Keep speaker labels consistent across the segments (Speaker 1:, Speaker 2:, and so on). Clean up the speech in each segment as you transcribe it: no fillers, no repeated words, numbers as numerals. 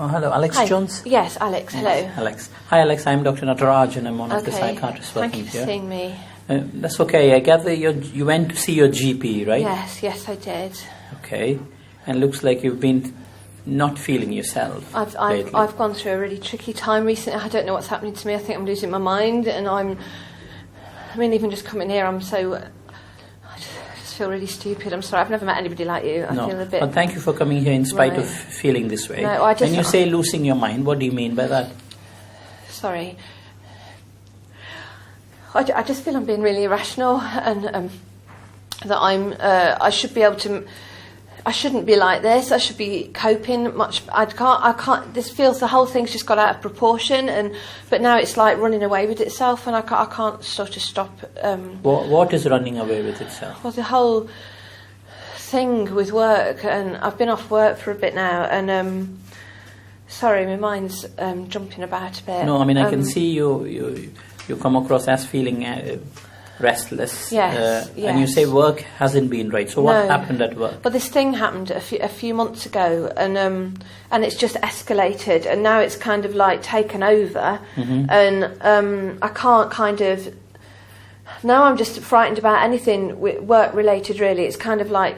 Speaker 1: Oh, hello, Alex
Speaker 2: Hi.
Speaker 1: Jones?
Speaker 2: Yes, Alex, hello.
Speaker 1: Yes, Alex. Hi, Alex, I'm Dr. Nataraj and I'm one of the psychiatrists working here.
Speaker 2: Thank you for seeing me.
Speaker 1: That's okay. I gather you went to see your GP, right?
Speaker 2: Yes, I did.
Speaker 1: Okay. And looks like you've been not feeling yourself lately.
Speaker 2: I've gone through a really tricky time recently. I don't know what's happening to me. I think I'm losing my mind, and even just coming here, I just feel really stupid. I'm sorry, I've never met anybody like you. I feel a bit...
Speaker 1: But thank you for coming here in spite of feeling this way.
Speaker 2: No,
Speaker 1: when you say losing your mind, what do you mean by that?
Speaker 2: Sorry. I just feel I'm being really irrational, and that I should be able to... I shouldn't be like this. I should be coping much. I can't. This feels the whole thing's just got out of proportion, but now it's like running away with itself, and I can't sort of stop.
Speaker 1: What is running away with itself?
Speaker 2: Well, the whole thing with work, and I've been off work for a bit now, and sorry, my mind's jumping about a bit.
Speaker 1: No, I can see you come across as feeling restless.
Speaker 2: Yes.
Speaker 1: And you say work hasn't been right. So what happened at work?
Speaker 2: Well, this thing happened a few months ago, and it's just escalated, and now it's kind of like taken over, and I can't kind of... Now I'm just frightened about anything work related. Really, it's kind of like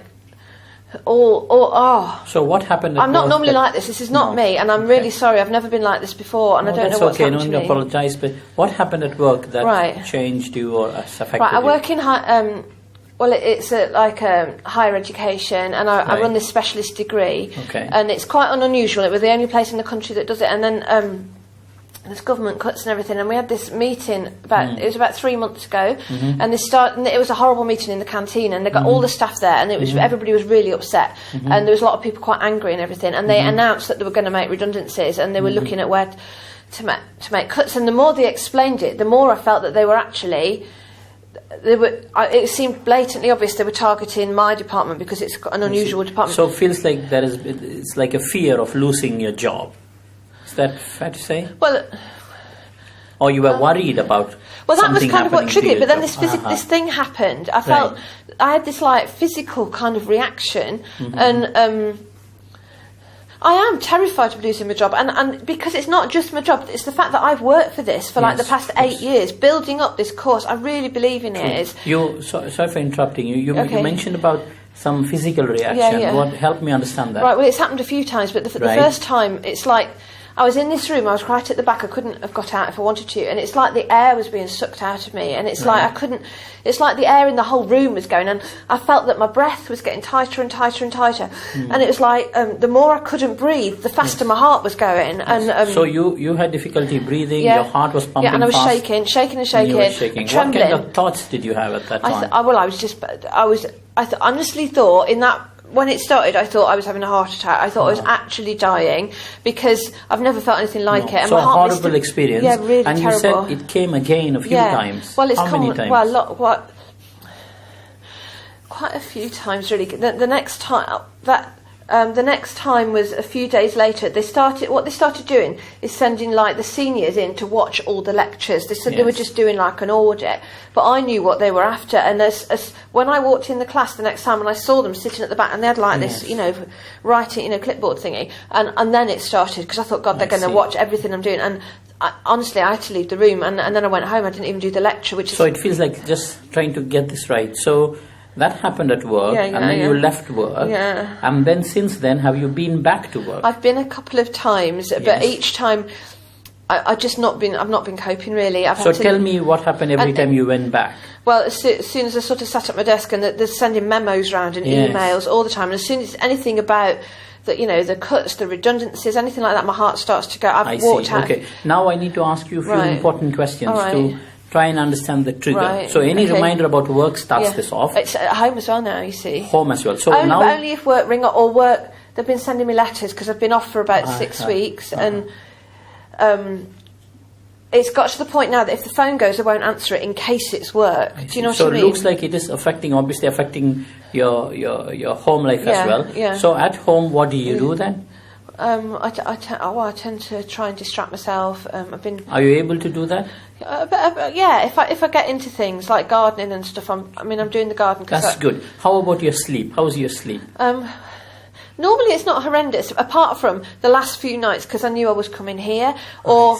Speaker 1: So what happened?
Speaker 2: I'm not normally like this. This is not me, and I'm really sorry. I've never been like this before, and I don't know what's happened to me.
Speaker 1: No, don't apologise. But what happened at work that changed you or affected you?
Speaker 2: I work in it's a higher education, and I run this specialist degree, and it's quite unusual. It was the only place in the country that does it, and then there's government cuts and everything, and we had this meeting it was about 3 months ago, and it was a horrible meeting in the canteen, and they got all the staff there, and it was everybody was really upset, and there was a lot of people quite angry and everything, and they announced that they were going to make redundancies, and they were looking at where to make cuts, and the more they explained it, the more I felt that they were actually... it seemed blatantly obvious they were targeting my department because it's an unusual department.
Speaker 1: So it feels like it's like a fear of losing your job. Is that fair to say?
Speaker 2: Well,
Speaker 1: or you were worried about?
Speaker 2: Well, that was kind of what triggered it. But then this thing happened. I felt I had this like physical kind of reaction, and I am terrified of losing my job, and because it's not just my job, it's the fact that I've worked for this for like the past 8 years, building up this course. I really believe in it.
Speaker 1: Sorry for interrupting you. You mentioned about some physical reaction.
Speaker 2: Yeah.
Speaker 1: What helped me understand that?
Speaker 2: Right. Well, it's happened a few times, but the first time, it's like I was in this room. I was right at the back. I couldn't have got out if I wanted to, and it's like the air was being sucked out of me, and it's like I couldn't. It's like the air in the whole room was going, and I felt that my breath was getting tighter and tighter and tighter, and it was like the more I couldn't breathe, the faster my heart was going. And
Speaker 1: so you had difficulty breathing. Your heart was pumping.
Speaker 2: Yeah, and I was
Speaker 1: fast.
Speaker 2: shaking and shaking.
Speaker 1: Trembling. What kind of thoughts did you have at that time?
Speaker 2: I honestly thought in that. When it started, I thought I was having a heart attack. I thought I was actually dying because I've never felt anything like it. And
Speaker 1: so
Speaker 2: my heart
Speaker 1: a horrible experience.
Speaker 2: Yeah, really
Speaker 1: and
Speaker 2: terrible.
Speaker 1: And you said it came again a few times.
Speaker 2: Well,
Speaker 1: How many times?
Speaker 2: Well, quite a few times, really. The next time was a few days later. What they started doing is sending like the seniors in to watch all the lectures. They said they were just doing like an audit, but I knew what they were after. And when I walked in the class the next time and I saw them sitting at the back, and they had like this, writing, clipboard thingy, and then it started because I thought, God, they're going to watch everything I'm doing. And honestly, I had to leave the room, and then I went home. I didn't even do the lecture,
Speaker 1: So it feels like just trying to get this right. So. That happened at work, and then you left work. Yeah. And then since then, have you been back to work?
Speaker 2: I've been a couple of times, but each time I've not been coping really.
Speaker 1: Tell me what happened every time you went back.
Speaker 2: Well, as soon as I sort of sat at my desk, and they're sending memos around and emails all the time, and as soon as anything about the cuts, the redundancies, anything like that, my heart starts to go. I've walked out.
Speaker 1: Okay, now I need to ask you a few important questions to try and understand the trigger. Right. So any reminder about work starts this off.
Speaker 2: It's at home as well now, you see.
Speaker 1: Home as well. So
Speaker 2: only if work ring up, or work, they've been sending me letters because I've been off for about 6 weeks, and it's got to the point now that if the phone goes, I won't answer it in case it's work. Do you know what I mean?
Speaker 1: So it looks like it is obviously affecting your home life as well.
Speaker 2: Yeah.
Speaker 1: So at home, what do you do then?
Speaker 2: I tend to try and distract myself.
Speaker 1: Are you able to do that?
Speaker 2: If I get into things like gardening and stuff, I'm doing the garden.
Speaker 1: That's good. How about your sleep? How's your sleep?
Speaker 2: Normally it's not horrendous, apart from the last few nights, because I knew I was coming here, or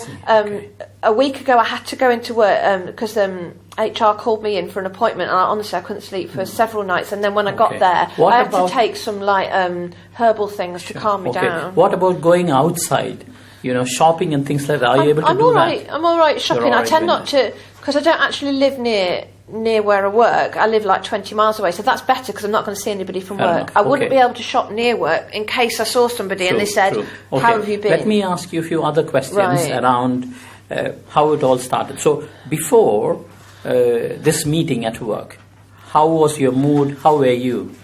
Speaker 2: a week ago I had to go into work because HR called me in for an appointment, and honestly I couldn't sleep for several nights, and then when I got there I had to take some herbal things to calm me down.
Speaker 1: What about going outside? Shopping and things like that. Are you able to do that?
Speaker 2: I'm all right shopping. I tend not to, because I don't actually live near where I work. I live like 20 miles away, so that's better because I'm not going to see anybody from work. I wouldn't be able to shop near work in case I saw somebody and they said, how have you been?
Speaker 1: Let me ask you a few other questions around how it all started. So before this meeting at work, how was your mood? How were you?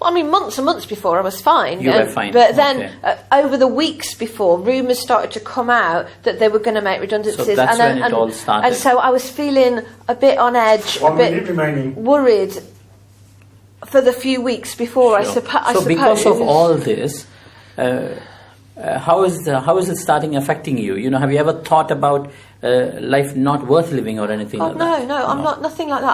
Speaker 2: I mean, months and months before I was fine.
Speaker 1: You were fine.
Speaker 2: But then over the weeks before, rumours started to come out that they were going to make redundancies.
Speaker 1: So that's when it all started.
Speaker 2: And so I was feeling a bit on edge, a bit worried for the few weeks before, I suppose.
Speaker 1: So because of all this, how is it starting affecting you? Have you ever thought about life not worth living or anything like that?
Speaker 2: No, I'm not, nothing like that.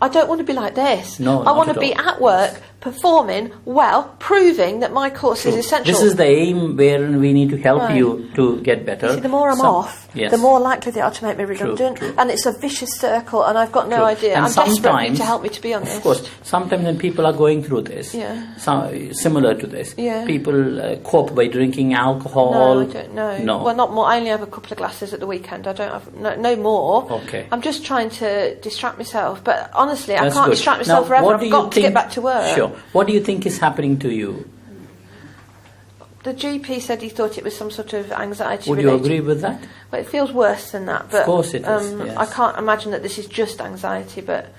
Speaker 2: I don't want to be like this.
Speaker 1: No,
Speaker 2: I want to be at work, performing well, proving that my course is essential.
Speaker 1: This is the aim wherein we need to help you to get better.
Speaker 2: You see, the more I'm off, the more likely they are to make me redundant.
Speaker 1: True.
Speaker 2: And it's a vicious circle, and I've got no idea.
Speaker 1: And
Speaker 2: I'm desperate for you to help me, to be honest.
Speaker 1: Of course, sometimes when people are going through this, similar to this, people cope by drinking alcohol.
Speaker 2: No, I don't know. No. Well, not more. I only have a couple of glasses at the weekend. I don't have no more.
Speaker 1: Okay.
Speaker 2: I'm just trying to distract myself. But honestly, I can't distract myself forever. I've got to get back to work.
Speaker 1: Sure. What do you think is happening to you?
Speaker 2: The GP said he thought it was some sort of anxiety.
Speaker 1: Would you agree with that?
Speaker 2: Well, it feels worse than that. But,
Speaker 1: of course it is. Yes.
Speaker 2: I can't imagine that this is just anxiety, but...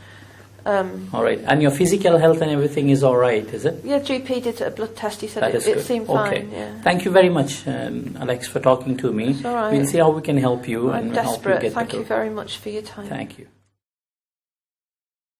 Speaker 1: all right. And your physical health and everything is all right, is it?
Speaker 2: Yeah, GP did a blood test. He said it seemed fine. Yeah.
Speaker 1: Thank you very much, Alex, for talking to me.
Speaker 2: It's all right.
Speaker 1: We'll see how we can help you.
Speaker 2: I'm desperate. Thank you very much for your time.
Speaker 1: Thank you.